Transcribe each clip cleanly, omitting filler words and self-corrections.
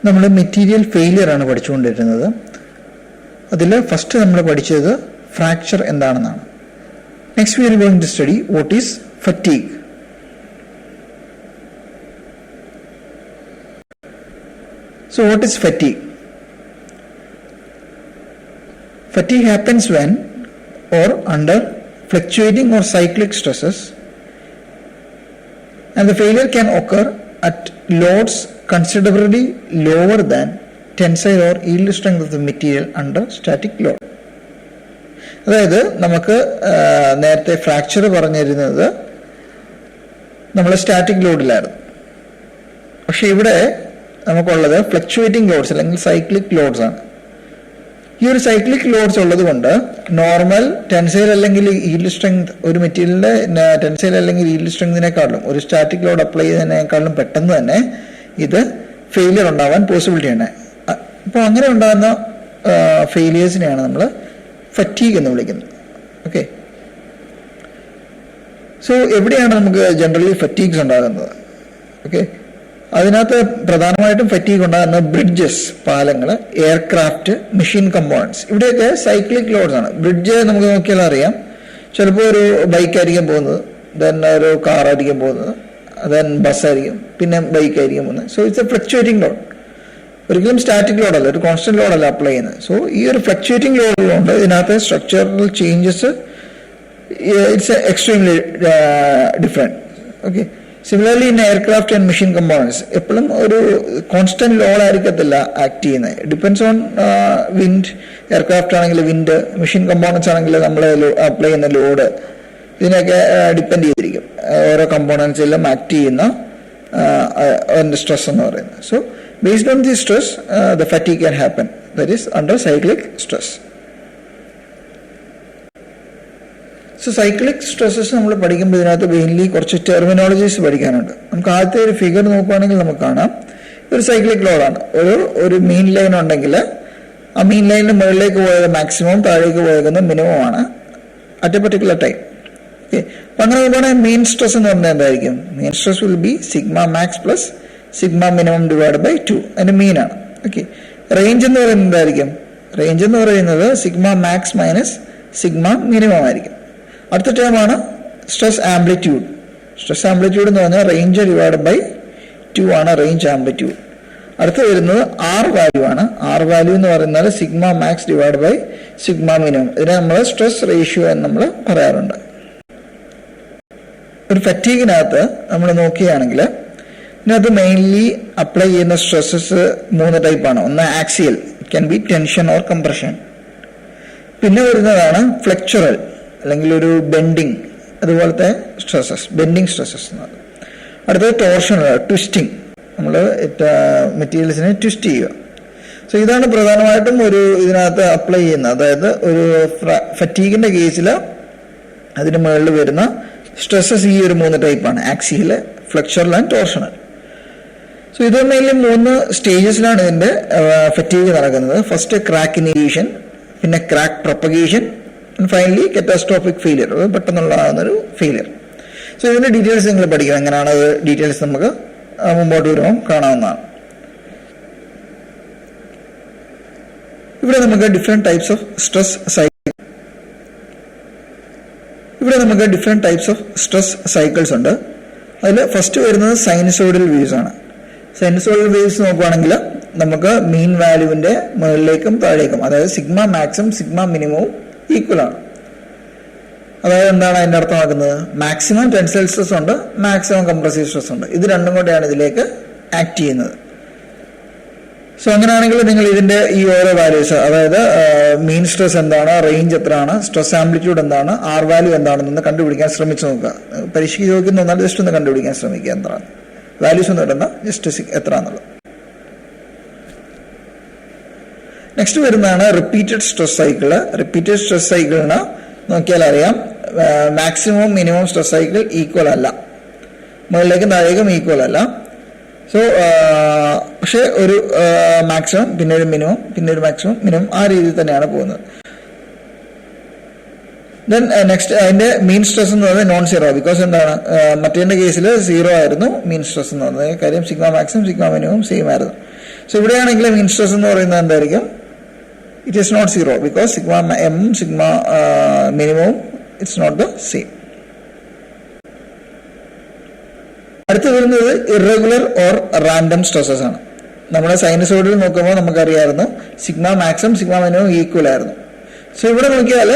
നമ്മൾ material failure ആണ് പഠിച്ചുകൊണ്ടിരുന്നത്. അതിൽ ഫസ്റ്റ് നമ്മൾ പഠിച്ചത് ഫ്രാക്ചർ എന്താണെന്നാണ്. Next we are going to study what is fatigue. So what is fatigue? Fatigue happens when or under fluctuating or cyclic stresses, and the failure can occur at loads considerably lower than tensile or yield strength of the material under static load. അതായത് നമുക്ക് നേരത്തെ fracture പറഞ്ഞിരുന്നത് നമ്മൾ static ലോഡിലായിരുന്നു. പക്ഷെ ഇവിടെ നമുക്കുള്ളത് fluctuating lords അല്ലെങ്കിൽ cyclic lords ആണ്. ഈ ഒരു സൈക്ലിക് ലോഡ്സ് ഉള്ളത് കൊണ്ട് നോർമൽ ടെൻസൈൽ അല്ലെങ്കിൽ ഈൽഡ് സ്ട്രെങ്ത്, ഒരു മെറ്റീരിയലിന്റെ ടെൻസൈൽ അല്ലെങ്കിൽ ഈൽഡ് സ്ട്രെങ്തിനേക്കാളും ഒരു സ്റ്റാറ്റിക് ലോഡ് അപ്ലൈ ചെയ്യുന്നതിനേക്കാളും പെട്ടെന്ന് തന്നെ ഇത് ഫെയിലിയർ ഉണ്ടാവാൻ പോസിബിലിറ്റി ഉണ്ട്. അപ്പോൾ അങ്ങനെ ഉണ്ടാകുന്ന ഫെയിലിയേഴ്സിനെയാണ് നമ്മൾ ഫറ്റീഗ് എന്ന് വിളിക്കുന്നത്. ഓക്കെ, സോ എവിടെയാണ് നമുക്ക് ജനറലി ഫറ്റീഗ്സ് ഉണ്ടാകുന്നത്? ഓക്കെ, അതിനകത്ത് പ്രധാനമായിട്ടും ഫറ്റീഗ് ഉണ്ടാകുന്ന ബ്രിഡ്ജസ്, പാലങ്ങൾ, എയർക്രാഫ്റ്റ്, മെഷീൻ കമ്പോണൻസ്. ഇവിടെയൊക്കെ സൈക്ലിക് ലോഡ്സ് ആണ്. ബ്രിഡ്ജ് നമുക്ക് നോക്കിയാൽ അറിയാം, ചിലപ്പോൾ ഒരു ബൈക്കായിരിക്കും പോകുന്നത്, ദെൻ ഒരു കാറായിരിക്കും പോകുന്നത്, ദെൻ ബസ്സായിരിക്കും, പിന്നെ ബൈക്കായിരിക്കും പോകുന്നത്. So it's A fluctuating load. ഒരിക്കലും സ്റ്റാറ്റിക് ലോഡല്ല, ഒരു കോൺസ്റ്റന്റ് ലോഡല്ല അപ്ലൈ ചെയ്യുന്നത്. സോ ഈ ഒരു ഫ്ലക്ച്വേറ്റിംഗ് ലോഡുള്ളതുകൊണ്ട് ഇതിനകത്ത് structural changes it's extremely different. Okay, similarly in aircraft and machine components എപ്പോഴും ഒരു കോൺസ്റ്റന്റ് ലോഡ് ആയിരിക്കത്തില്ല ആക്ട് ചെയ്യുന്നത്. Depends on wind. എയർക്രാഫ്റ്റ് ആണെങ്കിൽ വിൻഡ്, മെഷീൻ കമ്പോണൻസ് ആണെങ്കിൽ നമ്മൾ അപ്ലൈ ചെയ്യുന്ന ലോഡ്, ഇതിനൊക്കെ ഡിപ്പെൻഡ് ചെയ്തിരിക്കും ഓരോ കമ്പോണൻസിലും ആക്ട് ചെയ്യുന്ന സ്ട്രെസ് എന്ന് പറയുന്നത്. So based on the stress the fatigue can happen, that is under cyclic stress. So cyclic stresses നമ്മൾ പഠിക്കുമ്പോൾ ഇതിനകത്ത് മെയിൻലി കുറച്ച് ടെർമിനോളജീസ് പഠിക്കാനുണ്ട്. നമുക്ക് ആദ്യത്തെ ഒരു ഫിഗർ നോക്കുകയാണെങ്കിൽ നമുക്ക് കാണാം, ഒരു സൈക്ലിക് ലോഡാണ്. ഒരു മീൻ ലൈൻ ഉണ്ടെങ്കിൽ ആ മീൻ ലൈനിന് മുകളിലേക്ക് പോയത് മാക്സിമം, താഴേക്ക് പോയത് മിനിമം ആണ് at a particular time. Okay, അപ്പം അങ്ങനെ നോക്കുകയാണെങ്കിൽ മെയിൻ സ്ട്രെസ് എന്ന് പറഞ്ഞാൽ എന്തായിരിക്കും? Main stress will be sigma max plus sigma minimum divide by 2. അതിന്റെ മീനാണ്. ഓക്കെ, റേഞ്ച് എന്ന് പറയുന്നത് എന്തായിരിക്കും? റേഞ്ച് എന്ന് പറയുന്നത് sigma max minus sigma minimum ആയിരിക്കും. അടുത്ത ടേമാണ് സ്ട്രെസ് ആംപ്ലിറ്റ്യൂഡ്. സ്ട്രെസ് ആംപ്ലിറ്റ്യൂഡ് എന്ന് പറഞ്ഞാൽ റേഞ്ച് ഡിവൈഡ് ബൈ 2 ആണ് റേഞ്ച് ആംപ്ലിറ്റ്യൂഡ്. അടുത്ത് വരുന്നത് ആർ വാല്യൂ ആണ്. ആർ വാല്യൂ എന്ന് പറയുന്നത് sigma max divide by sigma minimum. ഇതിനെ നമ്മൾ സ്ട്രെസ് റേഷ്യോ എന്ന് നമ്മൾ പറയാറുണ്ട്. ഒരു ഫറ്റീഗിനകത്ത് നമ്മൾ നോക്കുകയാണെങ്കിൽ ഇതിനകത്ത് മെയിൻലി അപ്ലൈ ചെയ്യുന്ന സ്ട്രെസ്സസ് 3 ടൈപ്പാണ്. ഒന്ന് axial, it can be tension or compression. പിന്നെ വരുന്നതാണ് ഫ്ലെക്ചറൽ അല്ലെങ്കിൽ ഒരു ബെൻഡിങ്, അതുപോലത്തെ സ്ട്രെസ്സസ്, ബെൻഡിങ് സ്ട്രെസ്സസ് എന്ന് പറയുന്നത്. അടുത്തത് ടോർഷണൽ, ട്വിസ്റ്റിംഗ്, നമ്മൾ മെറ്റീരിയൽസിനെ ട്വിസ്റ്റ് ചെയ്യുക. സോ ഇതാണ് പ്രധാനമായിട്ടും ഒരു ഇതിനകത്ത് അപ്ലൈ ചെയ്യുന്നത്. അതായത് ഒരു ഫറ്റീഗിന്റെ കേസിൽ അതിന് മുകളിൽ വരുന്ന സ്ട്രെസ്സസ് ഈ ഒരു 3 ടൈപ്പാണ്: axial, flexural and torsional. So ഇത് മെയിൻലി 3 സ്റ്റേജസിലാണ് ഇതിന്റെ ഫറ്റീഗ് നടക്കുന്നത്. ഫസ്റ്റ് ക്രാക്ക് ഇനീഷ്യേഷൻ, പിന്നെ crack propagation, finally catastrophic failure, പെട്ടെന്നുള്ളതാകുന്ന ഒരു ഫെയിലിയർ. സോ ഇതിന്റെ ഡീറ്റെയിൽസ് നിങ്ങൾ പഠിക്കണം. എങ്ങനെയാണ് അത് ഡീറ്റെയിൽസ് നമുക്ക് മുമ്പോട്ട് വരുമ്പോൾ കാണാവുന്നതാണ്. ഇവിടെ നമുക്ക് different types of stress cycles ഉണ്ട്. അതിൽ ഫസ്റ്റ് വരുന്നത് സൈനസോയിഡൽ വേവ്സ് ആണ്. സൈനസോയിഡൽ വേവ്സ് നോക്കുകയാണെങ്കിൽ നമുക്ക് മീൻ വാല്യൂവിന്റെ മുകളിലേക്കും താഴേക്കും, അതായത് സിഗ്മ മാക്സും സിഗ്മ മിനിമവും ഈക്വൽ ആണ്. അതായത് എന്താണ് അതിന്റെ അർത്ഥമാക്കുന്നത്? മാക്സിമം ടെൻസൈൽ സ്ട്രെസ് ഉണ്ട്, മാക്സിമം കംപ്രസീവ് സ്ട്രെസ് ഉണ്ട്. ഇത് രണ്ടും കൂടെയാണ് ഇതിലേക്ക് ആക്ട് ചെയ്യുന്നത്. സോ അങ്ങനെയാണെങ്കിൽ നിങ്ങൾ ഇതിന്റെ ഈ ഓരോ വാല്യൂസ്, അതായത് മീൻ സ്ട്രെസ് എന്താണ്, റേഞ്ച് എത്രയാണ്, സ്ട്രെസ് ആംപ്ലിറ്റ്യൂഡ് എന്താണ്, ആർ വാല്യൂ എന്താണെന്ന് കണ്ടുപിടിക്കാൻ ശ്രമിച്ചു നോക്കുക. പരീക്ഷയ്ക്ക് ചോദിക്കുന്ന ഒന്നാൽ ജസ്റ്റ് ഒന്ന് കണ്ടുപിടിക്കാൻ ശ്രമിക്കുക എന്താണ് വാല്യൂസ് ഒന്നും ഇടണ്ട, ജസ്റ്റ് എത്ര എന്നുള്ളത്. നെക്സ്റ്റ് വരുന്നതാണ് repeated stress cycle. Repeated stress സൈക്കിളിന് നോക്കിയാൽ അറിയാം, maximum minimum stress cycle equal അല്ല, മുകളിലേക്കും താഴേക്കും ഈക്വൽ അല്ല. സോ പക്ഷെ ഒരു മാക്സിമം, പിന്നെ ഒരു മിനിമം, പിന്നെ ഒരു മാക്സിമം, മിനിമം, ആ രീതിയിൽ തന്നെയാണ് പോകുന്നത്. ദെൻ നെക്സ്റ്റ് അതിന്റെ മീൻ സ്ട്രെസ് എന്ന് പറയുന്നത് നോൺ സീറോ. ബിക്കോസ് എന്താണ്, മറ്റേ കേസിൽ 0 ആയിരുന്നു മീൻ സ്ട്രെസ് എന്ന് പറയുന്നത്. കാര്യം sigma maximum sigma minimum same ആയിരുന്നു. സോ ഇവിടെയാണെങ്കിൽ മീൻ സ്ട്രെസ് എന്ന് പറയുന്നത് എന്തായിരിക്കും? It is not zero because sigma M sigma minimum it's not the same. അടുത്ത് വരുന്നത് ഇറഗുലർ ഓർ റാൻഡം സ്ട്രെസ്സസ് ആണ്. നമ്മുടെ സൈനസോയിഡിൽ നോക്കുമ്പോൾ നമുക്കറിയാമായിരുന്നു sigma maximum sigma minimum equal ആയിരുന്നു. സോ ഇവിടെ നോക്കിയാൽ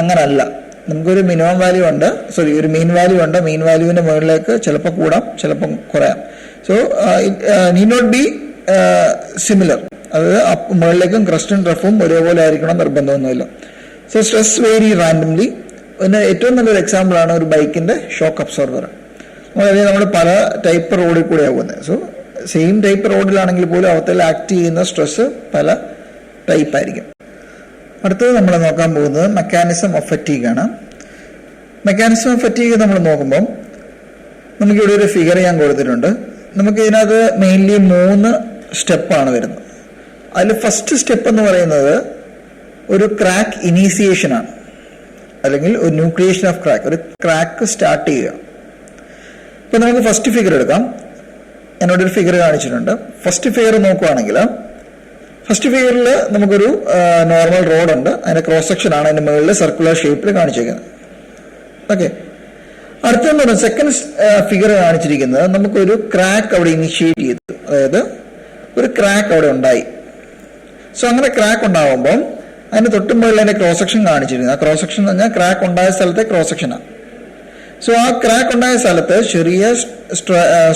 അങ്ങനല്ല. നമുക്കൊരു മിനിമം വാല്യൂ ഉണ്ട്, ഒരു മീൻ വാല്യൂ ഉണ്ട്. മീൻ വാല്യൂവിന്റെ മുകളിലേക്ക് ചിലപ്പോൾ കൂടാം, ചിലപ്പം കുറയാം. So need not be similar. അതായത് മുകളിലേക്കും ക്രസ്റ്റും ട്രഫും ഒരേപോലെ ആയിരിക്കണം നിർബന്ധമൊന്നുമില്ല. So stress vary randomly. ഇതിന് ഏറ്റവും നല്ലൊരു എക്സാമ്പിൾ ആണ് ഒരു ബൈക്കിന്റെ ഷോക്ക് അബ്സോർബർ. നമ്മൾ പല ടൈപ്പ് റോഡിൽ കൂടെയാണ് പോകുന്നത്. സോ സെയിം ടൈപ്പ് റോഡിലാണെങ്കിൽ പോലും അവത്തിൽ ആക്ട് ചെയ്യുന്ന സ്ട്രെസ് പല ടൈപ്പ് ആയിരിക്കും. അടുത്തത് നമ്മൾ നോക്കാൻ പോകുന്നത് മെക്കാനിസം ഓഫ് ഫറ്റീഗ് ആണ്. മെക്കാനിസം ഓഫ് ഫറ്റീഗ് നമ്മൾ നോക്കുമ്പോൾ നമുക്കിവിടെ ഒരു ഫിഗർ ഞാൻ കൊടുത്തിട്ടുണ്ട്. നമുക്ക് ഇതിനകത്ത് മെയിൻലി 3 സ്റ്റെപ്പാണ് വരുന്നത്. അതിൽ ഫസ്റ്റ് സ്റ്റെപ്പ് എന്ന് പറയുന്നത് ഒരു ക്രാക്ക് ഇനീസിയേഷൻ ആണ്, അല്ലെങ്കിൽ ഒരു ന്യൂക്ലിയേഷൻ ഓഫ് ക്രാക്ക്, ഒരു ക്രാക്ക് സ്റ്റാർട്ട് ചെയ്യുക. ഇപ്പൊ നമുക്ക് ഫസ്റ്റ് ഫിഗർ എടുക്കാം. എന്നോട് ഒരു ഫിഗർ കാണിച്ചിട്ടുണ്ട്. ഫസ്റ്റ് ഫിഗർ നോക്കുവാണെങ്കിൽ ഫസ്റ്റ് ഫിഗറിൽ നമുക്കൊരു നോർമൽ റോഡ് ഉണ്ട്. അതിന്റെ ക്രോസ് സെക്ഷൻ ആണ് അതിന്റെ മുകളിൽ സർക്കുലർ ഷേപ്പിൽ കാണിച്ചിരിക്കുന്നത്. ഓക്കെ, അടുത്തെന്ന് പറഞ്ഞാൽ സെക്കൻഡ് ഫിഗർ കാണിച്ചിരിക്കുന്നത് നമുക്കൊരു ക്രാക്ക് അവിടെ ഇനിഷ്യേറ്റ് ചെയ്തു, അതായത് ഒരു ക്രാക്ക് അവിടെ ഉണ്ടായി. സോ അങ്ങനെ ക്രാക്ക് ഉണ്ടാകുമ്പോൾ അതിന്റെ തൊട്ടുമുകളിൽ അതിന്റെ ക്രോസ് സെക്ഷൻ കാണിച്ചിരിക്കുന്നത്. ആ ക്രോസ് സെക്ഷൻ എന്ന് പറഞ്ഞാൽ ക്രാക്ക് ഉണ്ടായ സ്ഥലത്തെ ക്രോസ് സെക്ഷനാണ്. സോ ആ ക്രാക്ക് ഉണ്ടായ സ്ഥലത്ത് ചെറിയ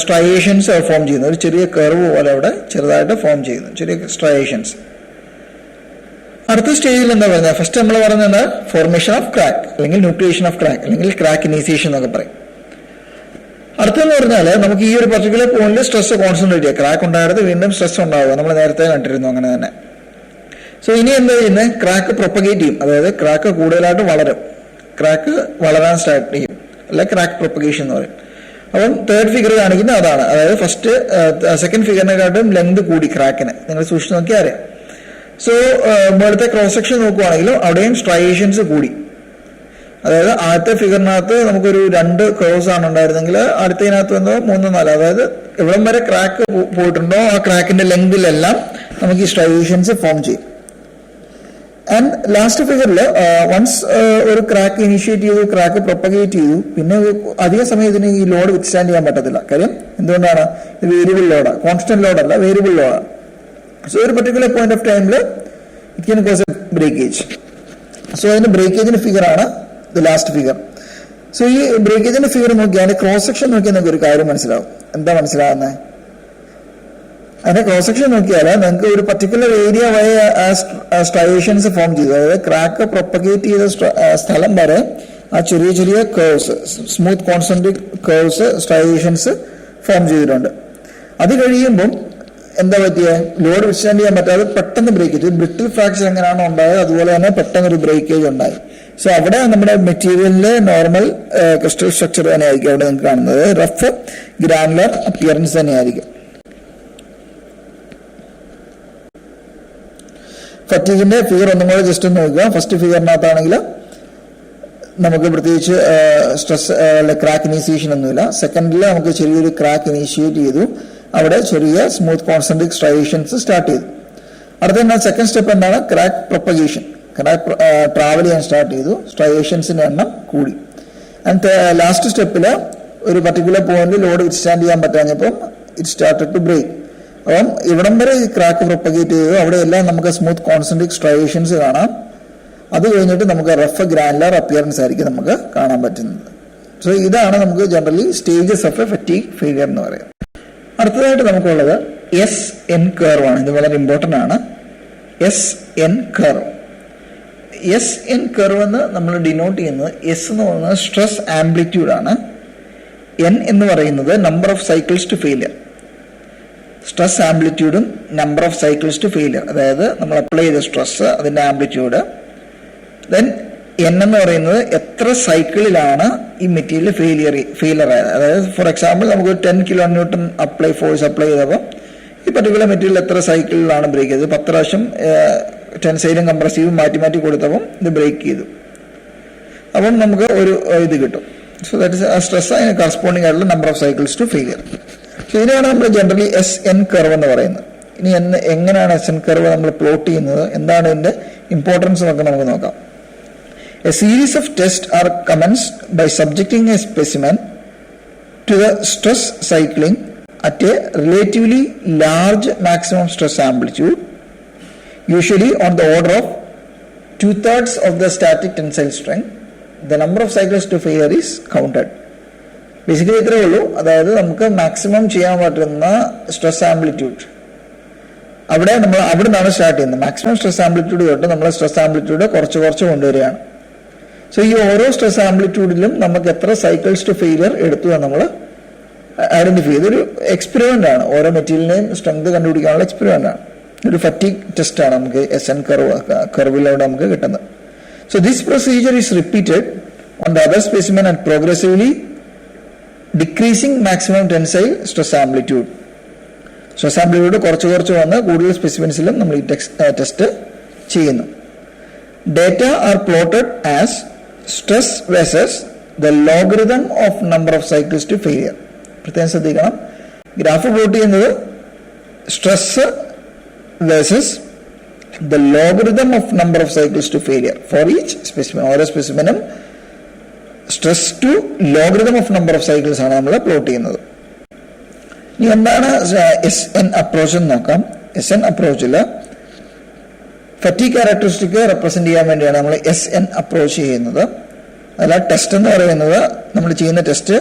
സ്ട്രയേഷൻസ് ഫോം ചെയ്യുന്നു. ഒരു ചെറിയ കർവ് പോലെ അവിടെ ചെറുതായിട്ട് ഫോം ചെയ്യുന്നു, ചെറിയ സ്ട്രയേഷൻസ്. അടുത്ത സ്റ്റേജിൽ എന്താ പറയുന്നത്? ഫസ്റ്റ് നമ്മൾ പറയുന്നത് ഫോർമേഷൻ ഓഫ് ക്രാക്ക്, അല്ലെങ്കിൽ ന്യൂക്ലിയേഷൻ ഓഫ് ക്രാക്ക്, അല്ലെങ്കിൽ ക്രാക്ക് ഇനീസിയേഷൻ എന്നൊക്കെ പറയും. അടുത്തെന്ന് പറഞ്ഞാൽ നമുക്ക് ഈ ഒരു പർട്ടിക്കുലർ പോയിന്റിൽ സ്ട്രെസ് കോൺസെൻട്രേറ്റ് ചെയ്യുക. ക്രാക്ക് ഉണ്ടായത് വീണ്ടും സ്ട്രെസ് ഉണ്ടാവുക. നമ്മൾ നേരത്തെ കണ്ടിരുന്നു അങ്ങനെ തന്നെ. സോ ഇനി എന്താ ചെയ്യുന്നത്? ക്രാക്ക് പ്രൊപ്പഗേറ്റ് ചെയ്യും, അതായത് ക്രാക്ക് കൂടുതലായിട്ട് വളരും. ക്രാക്ക് വളരാൻ സ്റ്റാർട്ട് ചെയ്യും, അല്ല ക്രാക്ക് പ്രൊപ്പഗേഷൻ എന്ന് പറയും. അപ്പം തേർഡ് ഫിഗർ കാണിക്കുന്നത് അതാണ്. അതായത് ഫസ്റ്റ് സെക്കൻഡ് ഫിഗറിനെക്കാട്ടും ലെങ്ത് കൂടി ക്രാക്കിന്. നിങ്ങൾ സൂക്ഷിച്ച് നോക്കിയാൽ അറിയാം. സോ ഇവിടുത്തെ ക്രോസ് സെക്ഷൻ നോക്കുവാണെങ്കിലും അവിടെയും സ്ട്രയേഷൻസ് കൂടി. അതായത് ആദ്യത്തെ ഫിഗറിനകത്ത് നമുക്കൊരു 2 കർവ്സ് ആണ് ഉണ്ടായിരുന്നെങ്കിൽ അടുത്തതിനകത്ത് വന്നോ 3, 4. അതായത് എവിടം വരെ ക്രാക്ക് പോയിട്ടുണ്ടോ ആ ക്രാക്കിന്റെ ലെങ്തിലെല്ലാം നമുക്ക് ഈ സ്ട്രയേഷൻസ് ഫോം ചെയ്യും. ആൻഡ് ലാസ്റ്റ് ഫിഗറിൽ വൺസ് ഒരു ക്രാക്ക് ഇനിഷ്യേറ്റ് ചെയ്തു, ക്രാക്ക് പ്രൊപ്പഗേറ്റ് ചെയ്തു, പിന്നെ അധിക സമയം ഇതിന് ഈ ലോഡ് വിത്ത്സ്റ്റാൻഡ് ചെയ്യാൻ പറ്റത്തില്ല. കാര്യം എന്തുകൊണ്ടാണ്? ഇത് വേരിയബിൾ ലോഡാണ്, കോൺസ്റ്റന്റ് ലോഡല്ല, വേരിയബിൾ ലോഡാണ്. സോ ഒരു പർട്ടിക്കുലർ പോയിന്റ് ഓഫ് ടൈമിൽ it can cos A breakage. So അതിന്റെ ബ്രേക്കേജിന്റെ ഫിഗർ ആണ് ദ ലാസ്റ്റ് ഫിഗർ. സോ ഈ ബ്രേക്കേജിന്റെ ഫിഗർ നോക്കിയാൽ ക്രോസ് സെക്ഷൻ നോക്കിയാൽ നമുക്ക് ഒരു കാര്യം മനസ്സിലാവും. എന്താ മനസ്സിലാവുന്നത്? അതിന്റെ ക്രോസ് സെക്ഷൻ നോക്കിയാൽ നിങ്ങൾക്ക് ഒരു പർട്ടിക്കുലർ ഏരിയ വഴി സ്ട്രയേഷൻസ് ഫോം ചെയ്തു. അതായത് ക്രാക്ക് പ്രൊപ്പഗേറ്റ് ചെയ്ത സ്ഥലം വരെ ആ ചെറിയ ചെറിയ curves, smooth concentric curves, striations form ചെയ്തിട്ടുണ്ട്. അത് കഴിയുമ്പം എന്താ പറ്റിയ? ലോഡ് വിത്ത്സ്റ്റാൻഡ് ചെയ്യാൻ പറ്റാതെ പെട്ടെന്ന് ബ്രേക്കേജ്. ബ്രിട്ടിൽ ഫ്രാക്ചർ എങ്ങനെയാണോ ഉണ്ടായത് അതുപോലെ തന്നെ പെട്ടെന്ന് ഒരു ബ്രേക്കേജ് ഉണ്ടായി. സോ അവിടെ നമ്മുടെ മെറ്റീരിയലിന്റെ നോർമൽ ക്രിസ്റ്റൽ സ്ട്രക്ചർ തന്നെയായിരിക്കും അവിടെ നിങ്ങൾക്ക് കാണുന്നത്. റഫ് ഗ്രാനുലർ അപ്പിയറൻസ് തന്നെയായിരിക്കും. ഫറ്റീഗിന്റെ ഫിഗർ ഒന്നും കൂടെ ജസ്റ്റ് ഒന്ന് നോക്കുക. ഫസ്റ്റ് ഫിഗറിനകത്താണെങ്കിൽ നമുക്ക് പ്രത്യേകിച്ച് സ്ട്രെസ് ക്രാക്ക് ഇനീസിയേഷൻ ഒന്നുമില്ല. സെക്കൻഡിൽ നമുക്ക് ചെറിയൊരു ക്രാക്ക് ഇനീഷ്യേറ്റ് ചെയ്തു, അവിടെ ചെറിയ സ്മൂത്ത് കോൺസെൻട്രിക് സ്ട്രയേഷൻസ് സ്റ്റാർട്ട് ചെയ്തു. അടുത്ത സെക്കൻഡ് സ്റ്റെപ്പ് എന്താണ്? Crack propagation. ക്രാക്ക് ട്രാവൽ ചെയ്യാൻ സ്റ്റാർട്ട് ചെയ്തു, സ്ട്രയേഷൻസിന്റെ എണ്ണം കൂടി. ആൻഡ് ലാസ്റ്റ് സ്റ്റെപ്പിൽ ഒരു പർട്ടിക്കുലർ പോയിന്റ് ലോഡ് വിത്ത്സ്റ്റാൻഡ് ചെയ്യാൻ പറ്റാഞ്ഞപ്പം ഇറ്റ് സ്റ്റാർട്ടഡ് ടു ബ്രേക്ക്. അപ്പം ഇവിടം വരെ ഈ ക്രാക്ക് പ്രൊപ്പഗേറ്റ് ചെയ്തു, അവിടെയെല്ലാം നമുക്ക് സ്മൂത്ത് കോൺസെൻട്രിക് സ്ട്രയേഷൻസ് കാണാം. അത് കഴിഞ്ഞിട്ട് നമുക്ക് റഫ് ഗ്രാനുലർ അപ്പിയറൻസ് ആയിരിക്കും നമുക്ക് കാണാൻ പറ്റുന്നത്. സോ ഇതാണ് നമുക്ക് generally stages of A fatigue failure എന്ന് പറയുന്നത്. അടുത്തതായിട്ട് നമുക്കുള്ളത് SN കർവ് ആണ്. ഇത് വളരെ ഇമ്പോർട്ടന്റ് ആണ്. SN curve. SN കർവ് എന്ന് നമ്മൾ ഡിനോട്ട് ചെയ്യുന്നത്, S എന്ന് പറയുന്നത് സ്ട്രെസ് ആംപ്ലിറ്റ്യൂഡ് ആണ്. N എന്ന് പറയുന്നത് number of cycles to failure. Stress ആംപ്ലിറ്റ്യൂഡും number of cycles to failure, അതായത് നമ്മൾ അപ്ലൈ ചെയ്ത സ്ട്രെസ്, അതിന്റെ ആംപ്ലിറ്റ്യൂഡ്. ദെൻ N എന്ന് പറയുന്നത് എത്ര സൈക്കിളിലാണ് ഈ മെറ്റീരിയൽ ഫെയിലിയർ ആയത്. അതായത് ഫോർ എക്സാമ്പിൾ നമുക്ക് 10 kN ഫോഴ്സ് അപ്ലൈ ചെയ്തപ്പോൾ ഈ പർട്ടിക്കുലർ മെറ്റീരിയൽ എത്ര സൈക്കിളിലാണ് ബ്രേക്ക് ചെയ്തത്. 10 പ്രാവശ്യം ടെൻസൈലും കംപ്രസീവും മാറ്റി മാറ്റി കൊടുത്തപ്പം ഇത് ബ്രേക്ക് ചെയ്തു. അപ്പം നമുക്ക് ഒരു ഇത് കിട്ടും. സോ ദാറ്റ് ഇസ് സ്ട്രെസ് അതിന് കറസ്പോണ്ടിങ് ആയിട്ടുള്ള number of cycles to failure. So ഇതിനാണ് നമ്മൾ ജനറലി SN കർവ് എന്ന് പറയുന്നത്. ഇനി എങ്ങനെയാണ് എസ്എൻ കർവ് നമ്മൾ പ്ലോട്ട് ചെയ്യുന്നത്, എന്താണ് ഇതിന്റെ ഇമ്പോർട്ടൻസ് എന്നൊക്കെ നമുക്ക് നോക്കാം. A series of tests are commenced by subjecting a specimen to the stress cycling at a relatively large maximum stress amplitude, usually on the order of 2/3 of the static tensile strength. The number of cycles to failure is counted. Basically ഇത്രയേ ഉള്ളൂ. അതായത് നമുക്ക് maximum ചെയ്യാൻ പറ്റുന്ന stress amplitude അവിടെ നിന്നാണ് start ചെയ്യുന്നത്. Maximum stress amplitude തൊട്ട് നമ്മൾ സ്ട്രെസ് ആംപ്ലിറ്റ്യൂഡ് കുറച്ച് കൊണ്ടുവരികയാണ്. സോ ഈ ഓരോ സ്ട്രെസ് ആംപ്ലിറ്റ്യൂഡിലും നമുക്ക് എത്ര സൈക്കിൾസ് ടു ഫെയിലിയർ എടുത്തു എന്ന് നമ്മൾ ഐഡന്റിഫൈ ചെയ്ത് ഒരു എക്സ്പെരിമെന്റ് ആണ്. ഓരോ മെറ്റീരിയലിനെയും സ്ട്രെങ്ത് കണ്ടുപിടിക്കാനുള്ള എക്സ്പെരിമെന്റ് ആണ്. ഒരു ഫറ്റീഗ് ടെസ്റ്റ് ആണ് നമുക്ക് എസ്എൻ കർവിലൂടെ നമുക്ക് കിട്ടുന്നത്. So this procedure is repeated on the other specimen and progressively decreasing maximum tensile stress amplitude. Stress amplitude കുറച്ച് വന്ന് കൂടുതൽ സ്പെസിമെൻസിലും നമ്മൾ ഈ ടെസ്റ്റ് ചെയ്യുന്നു. Data are plotted as stress versus the logarithm of number of cycles to failure. പ്രത്യേകം ശ്രദ്ധിക്കണം, graph plot ചെയ്യുന്നത് stress versus the logarithm of number of cycles to failure for each specimen. ഓരോ സ്പെസിമെനും stress to logarithm of number of cycles ആണ് നമ്മൾ plot ചെയ്യുന്നത്. ഇനി എന്താണ് എസ് എൻ അപ്രോച്ച് എന്ന് നോക്കാം. എസ് എൻ അപ്രോച്ചിൽ ഫറ്റീഗ് ക്യാരക്ടറിസ്റ്റിക് റെപ്രസെന്റ് ചെയ്യാൻ വേണ്ടിയാണ് നമ്മൾ എസ് എൻ അപ്രോച്ച് ചെയ്യുന്നത്. അല്ല, ടെസ്റ്റ് എന്ന് പറയുന്നത് നമ്മൾ ചെയ്യുന്ന test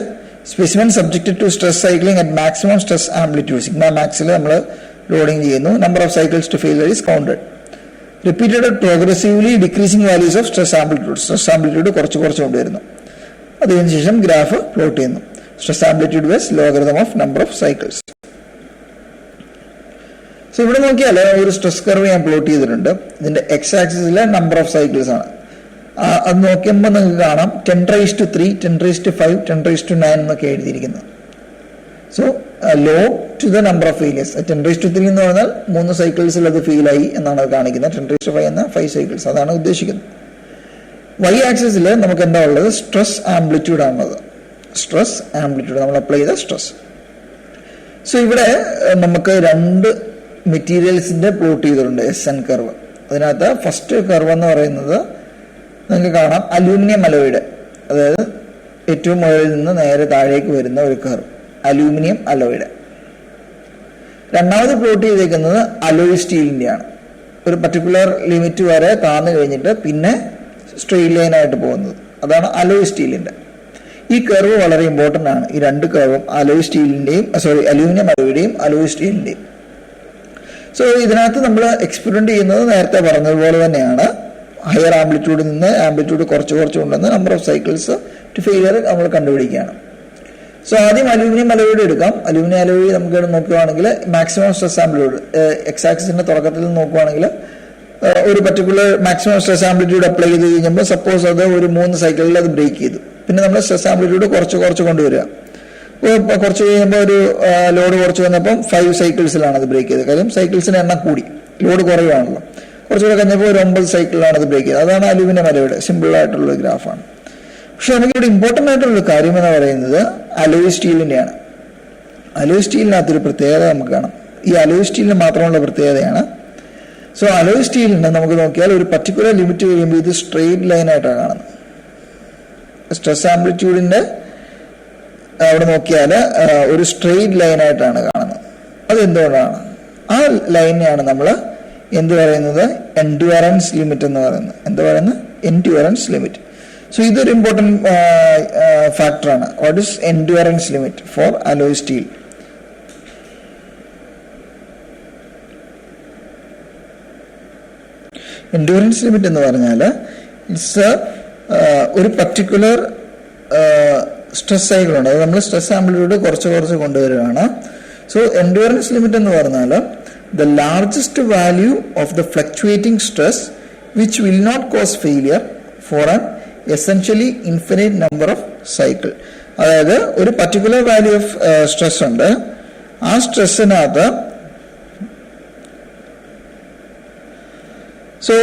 specimen subjected to stress cycling at maximum stress amplitude sigma മാക്സിൽ നമ്മൾ ലോഡിംഗ് ചെയ്യുന്നു. Number of cycles to failure is counted. Repeated progressively decreasing values of stress amplitude കുറച്ച് കൊണ്ടുവരുന്നു. അതിനുശേഷം ഗ്രാഫ് പ്ലോട്ട് ചെയ്യുന്നു. Stress amplitude versus logarithm of number of cycles. So ഇവിടെ നോക്കിയാൽ ഒരു സ്ട്രെസ് കർവ് ഞാൻ പ്ലോട്ട് ചെയ്തിട്ടുണ്ട്. ഇതിന്റെ എക്സ് ആക്സിസിലെ നമ്പർ ഓഫ് സൈക്കിൾസ് ആണ്. അത് നോക്കിയപ്പോൾ നിങ്ങൾക്ക് കാണാം 10⁻3, 10⁵5, 10⁻9 എന്നൊക്കെ എഴുതിയിരിക്കുന്നത്. So log to the number of failures. 10⁻3 എന്ന് പറഞ്ഞാൽ 3 സൈക്കിൾസിൽ അത് ഫെയിലായി എന്നാണ് അത് കാണിക്കുന്നത്. 10⁻5 എന്ന 5 സൈക്കിൾസ്, അതാണ് ഉദ്ദേശിക്കുന്നത്. വൈ ആക്സിസിൽ നമുക്ക് എന്താ ഉള്ളത്? സ്ട്രെസ് ആംപ്ലിറ്റ്യൂഡ് ആണുള്ളത്. സ്ട്രെസ് ആംപ്ലിറ്റ്യൂഡ് നമ്മൾ അപ്ലൈ ചെയ്ത സ്ട്രെസ്. സോ ഇവിടെ നമുക്ക് 2 മെറ്റീരിയൽസിന്റെ പ്ലോട്ട് ചെയ്തിട്ടുണ്ട് എസ് എൻ കർവ്. അതിനകത്ത് ഫസ്റ്റ് കർവ് എന്ന് പറയുന്നത് നിങ്ങൾക്ക് കാണാം അലൂമിനിയം അലോയിഡ്, അതായത് ഏറ്റവും മുകളിൽ നിന്ന് നേരെ താഴേക്ക് വരുന്ന ഒരു കർവ് അലൂമിനിയം അലോയിഡ്. രണ്ടാമത് പ്ലോട്ട് ചെയ്തേക്കുന്നത് അലോയ് സ്റ്റീലിന്റെയാണ്. ഒരു പർട്ടിക്കുലർ ലിമിറ്റ് വരെ താന്നു കഴിഞ്ഞിട്ട് പിന്നെ സ്ട്രെയിറ്റ് ലൈൻ ആയിട്ട് പോകുന്നത്, അതാണ് അലോയ് സ്റ്റീലിന്റെ. ഈ കർവ് വളരെ ഇമ്പോർട്ടന്റ് ആണ്. ഈ 2 കർവും അലോയ് സ്റ്റീലിന്റെയും അലൂമിനിയം അലോയിയുടെയും അലോയ് സ്റ്റീലിന്റെയും. സോ ഇതിനകത്ത് നമ്മൾ എക്സ്പെരിമെന്റ് ചെയ്യുന്നത് നേരത്തെ പറഞ്ഞതുപോലെ തന്നെയാണ്. ഹയർ ആംപ്ലിറ്റ്യൂഡിൽ നിന്ന് ആംപ്ലിറ്റ്യൂഡ് കുറച്ച് കൊണ്ടുവന്ന് number of cycles to failure നമ്മൾ കണ്ടുപിടിക്കുകയാണ്. സോ ആദ്യം അലൂമിനിയം അലോയിഡ് എടുക്കാം. അലൂമിനിയം അലോയിഡ് നമുക്ക് നോക്കുകയാണെങ്കിൽ മാക്സിമം സ്ട്രെസ് ആംപ്ലിറ്റ്യൂഡ് എക്സ് ആക്സിസിന്റെ തുടക്കത്തിൽ നോക്കുകയാണെങ്കിൽ ഒരു particular maximum stress amplitude apply ചെയ്ത് കഴിഞ്ഞപ്പോൾ സപ്പോസ് അത് ഒരു 3 സൈക്കിളിൽ അത് ബ്രേക്ക് ചെയ്തു. പിന്നെ നമ്മൾ സ്ട്രെസ് ആംപ്ലിറ്റ്യൂഡ് കുറച്ച് കൊണ്ടുവരിക. കുറച്ച് കഴിയുമ്പോൾ ഒരു ലോഡ് കുറച്ച് വന്നപ്പം 5 സൈക്കിൾസിലാണ് അത് ബ്രേക്ക് ചെയ്തത്. കാര്യം സൈക്കിൾസിന്റെ എണ്ണം കൂടി, ലോഡ് കുറയുവാണല്ലോ. കുറച്ചുകൂടെ കഴിഞ്ഞപ്പോൾ ഒരു 9 സൈക്കിളിലാണ് അത് ബ്രേക്ക് ചെയ്തത്. അതാണ് അലൂമിനിയം അലോയിഡ്. സിമ്പിൾ ആയിട്ടുള്ള ഗ്രാഫാണ്. പക്ഷെ നമുക്കിവിടെ ഇമ്പോർട്ടന്റ് ആയിട്ടുള്ള കാര്യം എന്ന് പറയുന്നത് അലോയ് സ്റ്റീലിന്റെയാണ്. അലോയ് സ്റ്റീലിനകത്തൊരു പ്രത്യേകത നമുക്ക് കാണാം. ഈ അലോയ് സ്റ്റീലിന് മാത്രമുള്ള പ്രത്യേകതയാണ്. സോ അലോയ് സ്റ്റീലിന് നമുക്ക് നോക്കിയാൽ ഒരു പർട്ടിക്കുലർ ലിമിറ്റ് കഴിയുമ്പോൾ ഇത് സ്ട്രെയിറ്റ് ലൈൻ ആയിട്ടാണ് കാണുന്നത്. സ്ട്രെസ് ആംപ്ലിറ്റ്യൂഡിന്റെ അവിടെ നോക്കിയാൽ ഒരു സ്ട്രെയിറ്റ് ലൈൻ ആയിട്ടാണ് കാണുന്നത്. അതെന്തുകൊണ്ടാണ്? ആ ലൈനെയാണ് നമ്മൾ എന്ത് പറയുന്നത്? എൻഡ്യൂറൻസ് ലിമിറ്റ് എന്ന് പറയുന്നത്. എന്താ പറയുന്നത്? Endurance limit. സോ ഇതൊരു ഇമ്പോർട്ടൻറ്റ് ഫാക്ടറാണ്. What is endurance limit for alloy steel? Endurance limit എന്ന് പറഞ്ഞാൽ ഇറ്റ്സ് ഒരു പർട്ടിക്കുലർ സ്ട്രെസ് സൈക്കിൾ ഉണ്ട്. അത് നമ്മൾ സ്ട്രെസ് ആംപ്ലിറ്റ്യൂഡ് കുറച്ച് കൊണ്ടുവരികയാണ്. സോ എൻഡ്യൂറൻസ് ലിമിറ്റ് എന്ന് പറഞ്ഞാൽ the largest value of the fluctuating stress which will not cause failure for an essentially infinite number of cycle. അതായത് ഒരു പർട്ടിക്കുലർ വാല്യൂ ഓഫ് സ്ട്രെസ് ഉണ്ട്. ആ സ്ട്രെസ്സിനകത്ത് സോ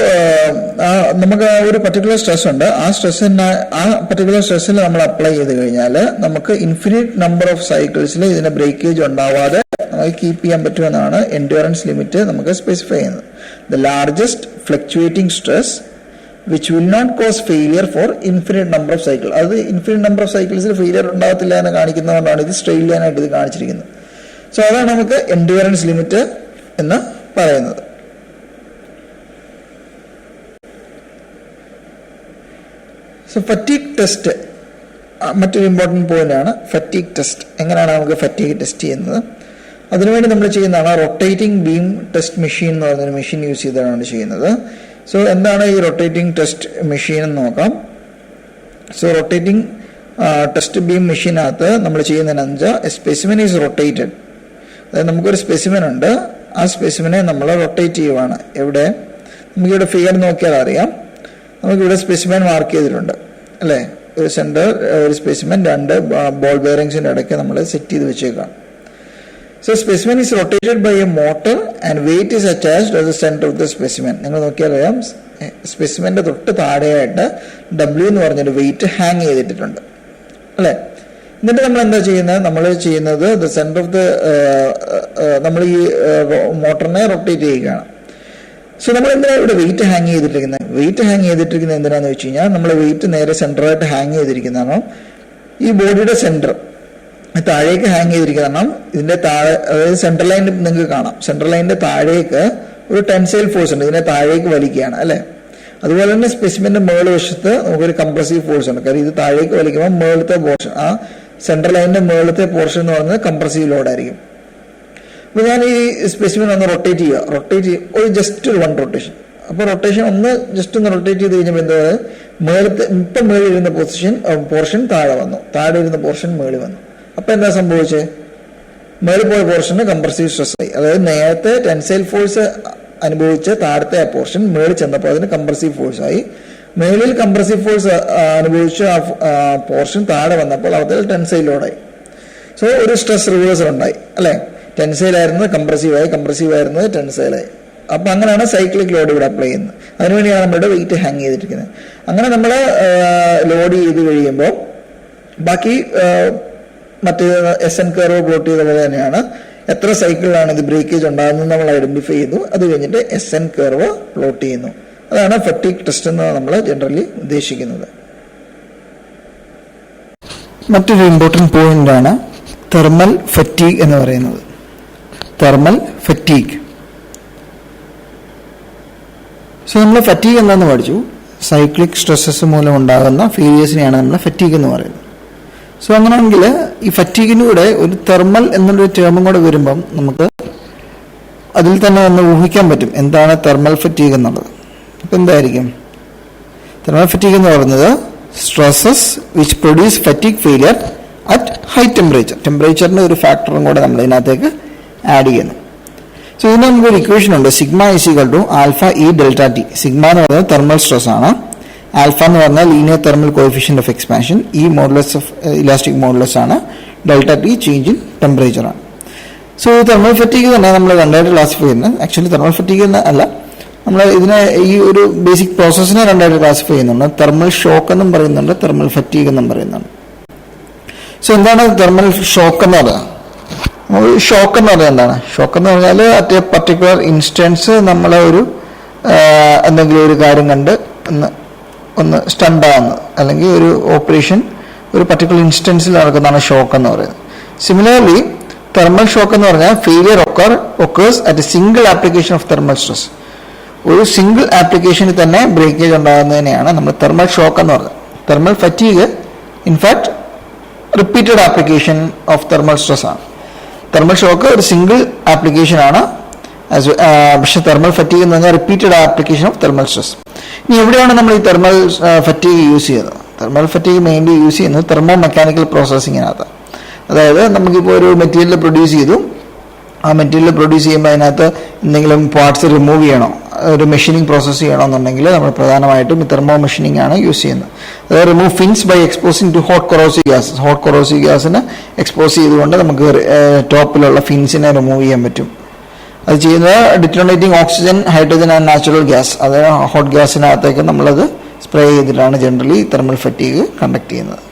നമുക്ക് ഒരു പർട്ടിക്കുലർ സ്ട്രെസ് ഉണ്ട്. ആ പർട്ടിക്കുലർ സ്ട്രെസ്സിൽ നമ്മൾ അപ്ലൈ ചെയ്ത് കഴിഞ്ഞാൽ നമുക്ക് ഇൻഫിനിറ്റ് നമ്പർ ഓഫ് സൈക്കിൾസിൽ ഇതിന് ബ്രേക്കേജ് ഉണ്ടാവാതെ കീപ്പ് ചെയ്യാൻ പറ്റുമെന്നാണ് എൻഡ്യൂറൻസ് ലിമിറ്റ് നമുക്ക് സ്പെസിഫൈ ചെയ്യുന്നത്. The largest fluctuating stress which will not cause failure for infinite number of cycle. അത് ഇൻഫിനിറ്റ് നമ്പർ ഓഫ് സൈക്കിൾസിൽ ഫെയിലിയർ ഉണ്ടാകത്തില്ല എന്ന് കാണിക്കുന്നതുകൊണ്ടാണ് ഇത് സ്ട്രെയിറ്റ് ലൈനായിട്ട് ഇത് കാണിച്ചിരിക്കുന്നത്. സോ അതാണ് നമുക്ക് എൻഡ്യൂറൻസ് ലിമിറ്റ് എന്ന് പറയുന്നത്. സോ ഫറ്റീഗ് ടെസ്റ്റ് മറ്റൊരു ഇമ്പോർട്ടൻറ്റ് പോയിന്റ് ആണ്. ഫറ്റീഗ് ടെസ്റ്റ് എങ്ങനെയാണ് നമുക്ക് ഫറ്റീഗ് ടെസ്റ്റ് ചെയ്യുന്നത്? അതിനുവേണ്ടി നമ്മൾ ചെയ്യുന്നതാണ് റൊട്ടേറ്റിംഗ് ബീം ടെസ്റ്റ് മെഷീൻ എന്ന് പറയുന്നൊരു മെഷീൻ യൂസ് ചെയ്താണ് ചെയ്യുന്നത്. സോ എന്താണ് ഈ റൊട്ടേറ്റിംഗ് ടെസ്റ്റ് മെഷീൻ എന്ന് നോക്കാം. സോ റൊട്ടേറ്റിംഗ് ടെസ്റ്റ് ബീം മെഷീനകത്ത് നമ്മൾ ചെയ്യുന്നതെന്ന് വെച്ചാൽ സ്പെസിമെൻ ഈസ് റൊട്ടേറ്റഡ്. അതായത് നമുക്കൊരു സ്പെസിമെൻ ഉണ്ട്, ആ സ്പെസിമെനെ നമ്മൾ റൊട്ടേറ്റ് ചെയ്യുവാണ്. എവിടെ നമുക്കിവിടെ ഫിഗർ നോക്കിയാൽ അറിയാം. നമുക്കിവിടെ സ്പെസിമെൻ മാർക്ക് ചെയ്തിട്ടുണ്ട് അല്ലേ. ഒരു സെന്റർ ഒരു സ്പെസിമെൻ, രണ്ട് ബോൾ ബെയറിംഗ്സിന്റെ ഇടയ്ക്ക് നമ്മൾ സെറ്റ് ചെയ്ത് വെച്ചേക്കാം. So specimen is rotated by a motor and weight is attached at the centre of the specimen. നിങ്ങൾ നോക്കിയാൽ അറിയാം സ്പെസിമെന്റെ തൊട്ട് താഴെയായിട്ട് W എന്ന് പറഞ്ഞൊരു വെയിറ്റ് ഹാങ് ചെയ്തിട്ടുണ്ട് അല്ലേ. എന്നിട്ട് നമ്മൾ എന്താ ചെയ്യുന്നത്? നമ്മൾ ചെയ്യുന്നത് ദ സെന്റർ ഓഫ് ദ നമ്മൾ ഈ മോട്ടറിനെ റൊട്ടേറ്റ് ചെയ്യുകയാണ്. സോ നമ്മൾ എന്തിനാണ് ഇവിടെ വെയിറ്റ് ഹാങ് ചെയ്തിട്ടിരിക്കുന്നത്? വെയിറ്റ് ഹാങ് ചെയ്തിട്ടിരിക്കുന്നത് എന്തിനാന്ന് വെച്ച് കഴിഞ്ഞാൽ നമ്മൾ വെയിറ്റ് നേരെ സെന്ററായിട്ട് ഹാങ് ചെയ്തിരിക്കുന്നതാണോ ഈ ബോഡിയുടെ സെന്റർ താഴേക്ക് ഹാങ് ചെയ്തിരിക്കുന്നതാണ്. ഇതിന്റെ താഴെ അതായത് സെൻട്രൽ ലൈൻ നിങ്ങൾക്ക് കാണാം. സെൻട്രൽ ലൈനിന്റെ താഴേക്ക് ഒരു ടെൻസൈൽ ഫോഴ്സ് ഉണ്ട്, ഇതിനെ താഴേക്ക് വലിക്കുകയാണ് അല്ലെ. അതുപോലെ തന്നെ സ്പെസിമെന്റെ മേള് വശത്ത് നമുക്കൊരു കംപ്രസീവ് ഫോഴ്സ് ഉണ്ട്. കാര്യം ഇത് താഴേക്ക് വലിക്കുമ്പോൾ മേളത്തെ പോർഷൻ, ആ സെൻട്രൽ ലൈനിന്റെ മേളത്തെ പോർഷൻ എന്ന് പറയുന്നത് കംപ്രസീവ് ലോഡായിരിക്കും. അപ്പൊ ഞാൻ ഈ സ്പെസിമെൻ ഒന്ന് റൊട്ടേറ്റ് ചെയ്യുക ഒരു ജസ്റ്റ് ഒരു 1 റൊട്ടേഷൻ. അപ്പൊ റൊട്ടേഷൻ ഒന്ന് ജസ്റ്റ് ഒന്ന് റൊട്ടേറ്റ് ചെയ്ത് കഴിഞ്ഞപ്പോൾ എന്താ മേളത്തെ ഇപ്പം മേളിൽ ഇരുന്ന പോർഷൻ താഴെ വന്നു, താഴെ ഇരുന്ന പോർഷൻ മേളിൽ വന്നു. അപ്പൊ എന്താ സംഭവിച്ചത്? മേളിൽ പോയ പോർഷന് കംപ്രസീവ് സ്ട്രെസ് ആയി. അതായത് നേരത്തെ ടെൻസൈൽ ഫോഴ്സ് അനുഭവിച്ച താഴത്തെ ആ പോർഷൻ മേളിൽ ചെന്നപ്പോൾ അതിന് കംപ്രസീവ് ഫോഴ്സ് ആയി. മേളിൽ കംപ്രസീവ് ഫോഴ്സ് അനുഭവിച്ച ആ പോർഷൻ താഴെ വന്നപ്പോൾ അതിൽ ടെൻസൈൽ ലോഡായി. സോ ഒരു സ്ട്രെസ് റിവേഴ്സൽ ഉണ്ടായി അല്ലെ. ടെൻസൈൽ ആയിരുന്നത് കംപ്രസീവ് ആയി, കംപ്രസീവ് ആയിരുന്നത് ടെൻസൈലായി. അപ്പൊ അങ്ങനെയാണ് സൈക്ലിക് ലോഡ് ഇവിടെ അപ്ലൈ ചെയ്യുന്നത്. അതിനുവേണ്ടിയാണ് നമ്മുടെ വെയിറ്റ് ഹാങ് ചെയ്തിരിക്കുന്നത്. അങ്ങനെ നമ്മൾ ലോഡ് ചെയ്ത് കഴിയുമ്പോൾ ബാക്കി മറ്റ് SN കർവ് പ്ലോട്ട് ചെയ്ത പോലെ തന്നെയാണ്. എത്ര സൈക്കിളിലാണ് ഇത് ബ്രേക്കേജ് ഉണ്ടാകുന്നത് നമ്മൾ ഐഡന്റിഫൈ ചെയ്തു. അത് കഴിഞ്ഞിട്ട് SN കർവ് പ്ലോട്ട് ചെയ്യുന്നു. അതാണ് ഫറ്റീഗ് ടെസ്റ്റ് എന്ന് നമ്മൾ ജനറലി ഉദ്ദേശിക്കുന്നത്. മറ്റൊരു ഇമ്പോർട്ടൻറ്റ് പോയിന്റ് ആണ് തെർമൽ ഫറ്റീഗ് എന്ന് പറയുന്നത്. Thermal fatigue. സോ നമ്മൾ ഫറ്റീഗ് എന്താണെന്ന് പഠിച്ചു. സൈക്ലിക് സ്ട്രെസ്സസ് മൂലം ഉണ്ടാകുന്ന ഫെയിലിയേഴ്സിനെയാണ് നമ്മൾ ഫറ്റീഗ് എന്ന് പറയുന്നത്. സോ അങ്ങനെയാണെങ്കിൽ ഈ ഫറ്റീഗിലൂടെ ഒരു തെർമൽ എന്നുള്ളൊരു ടേമും കൂടെ വരുമ്പം നമുക്ക് അതിൽ തന്നെ ഒന്ന് ഊഹിക്കാൻ പറ്റും എന്താണ് തെർമൽ ഫറ്റീഗ് എന്നുള്ളത്. അപ്പം എന്തായിരിക്കും തെർമൽ ഫറ്റീഗ് എന്ന് പറയുന്നത്? Stresses which produce fatigue failure at high temperature. ടെമ്പറേച്ചറിന്റെ ഒരു ഫാക്ടറും കൂടെ നമ്മൾ ഇതിനകത്തേക്ക് ആഡ് ചെയ്യുന്നു. സോ ഇതിന് നമുക്കൊരു ഇക്വേഷൻ ഉണ്ട്. Sigma is equal to alpha E delta T. Sigma എന്ന് പറയുന്നത് തെർമൽ സ്ട്രെസ് ആണ്. ആൽഫ എന്ന് പറഞ്ഞാൽ linear thermal coefficient of expansion. E modulus of elastic modulus ആണ്. Delta T change in temperature ആണ്. സോ തെർമൽ ഫറ്റീഗ് തന്നെ നമ്മൾ രണ്ടായിട്ട് ക്ലാസിഫൈ ചെയ്യുന്നത്. ആക്ച്വലി തെർമൽ ഫറ്റീഗ് അല്ല, നമ്മൾ ഇതിനെ ഈ ഒരു ബേസിക് പ്രോസസ്സിനെ രണ്ടായിട്ട് ക്ലാസിഫൈ ചെയ്യുന്നുണ്ട്. തെർമൽ ഷോക്ക് എന്നും പറയുന്നുണ്ട്, തെർമൽ ഫറ്റീഗ് എന്നും പറയുന്നുണ്ട്. സോ എന്താണ് തെർമൽ ഷോക്ക് എന്ന് പറയുന്നത്? ഷോക്ക് എന്ന് പറയുന്നത് എന്താണ്? ഷോക്ക് എന്ന് പറഞ്ഞാൽ അറ്റ് എ പർട്ടിക്കുലർ ഇൻസ്റ്റൻസ് നമ്മളെ ഒരു എന്തെങ്കിലും ഒരു കാര്യം കണ്ട് ഒന്ന് സ്റ്റണ്ടാകുന്നത്, അല്ലെങ്കിൽ ഒരു ഓപ്പറേഷൻ ഒരു പർട്ടിക്കുലർ ഇൻസ്റ്റൻസിൽ നടക്കുന്നതാണ് ഷോക്ക് എന്ന് പറയുന്നത്. സിമിലർലി തെർമൽ ഷോക്ക് എന്ന് പറഞ്ഞാൽ failure occurs at A single application of thermal stress. ഒരു സിംഗിൾ ആപ്ലിക്കേഷനിൽ തന്നെ ബ്രേക്കേജ് ഉണ്ടാകുന്നതിനെയാണ് നമ്മൾ തെർമൽ ഷോക്ക് എന്ന് പറയുന്നത്. Thermal fatigue in fact repeated application of thermal stress ആണ്. തെർമൽ ഷോക്ക് ഒരു സിംഗിൾ ആപ്ലിക്കേഷൻ ആണ്. പക്ഷെ തെർമൽ ഫറ്റീഗ് എന്ന് പറഞ്ഞാൽ repeated application of thermal stress. ഇനി എവിടെയാണ് നമ്മൾ ഈ തെർമൽ ഫറ്റീഗ് യൂസ് ചെയ്യുന്നത്? തെർമൽ ഫറ്റീഗ് മെയിൻലി യൂസ് ചെയ്യുന്നത് തെർമോ മെക്കാനിക്കൽ പ്രോസസ്സിങ്ങിനകത്ത്. അതായത് നമുക്കിപ്പോൾ ഒരു മെറ്റീരിയൽ പ്രൊഡ്യൂസ് ചെയ്തു, ആ മെറ്റീരിയൽ പ്രൊഡ്യൂസ് ചെയ്യുമ്പോൾ അതിനകത്ത് എന്തെങ്കിലും പാർട്സ് റിമൂവ് ചെയ്യണോ, ഒരു മെഷീനിങ് പ്രോസസ്സ് ചെയ്യണമെന്നുണ്ടെങ്കിൽ നമ്മൾ പ്രധാനമായിട്ടും തെർമോ മെഷീനിങ് ആണ് യൂസ് ചെയ്യുന്നത്. അതായത് remove fins by exposing to hot corrosive gas. Hot corrosive ഗ്യാസിന് എക്സ്പോസ് ചെയ്തുകൊണ്ട് നമുക്ക് ടോപ്പിലുള്ള ഫിൻസിനെ റിമൂവ് ചെയ്യാൻ പറ്റും. അത് ചെയ്യുന്നത് detonating oxygen, hydrogen and natural gas, അതായത് ഹോട്ട് ഗ്യാസിനകത്തേക്ക് നമ്മളത് സ്പ്രേ ചെയ്തിട്ടാണ് ജനറലി തെർമൽ ഫറ്റീഗ് കണ്ടക്ട് ചെയ്യുന്നത്.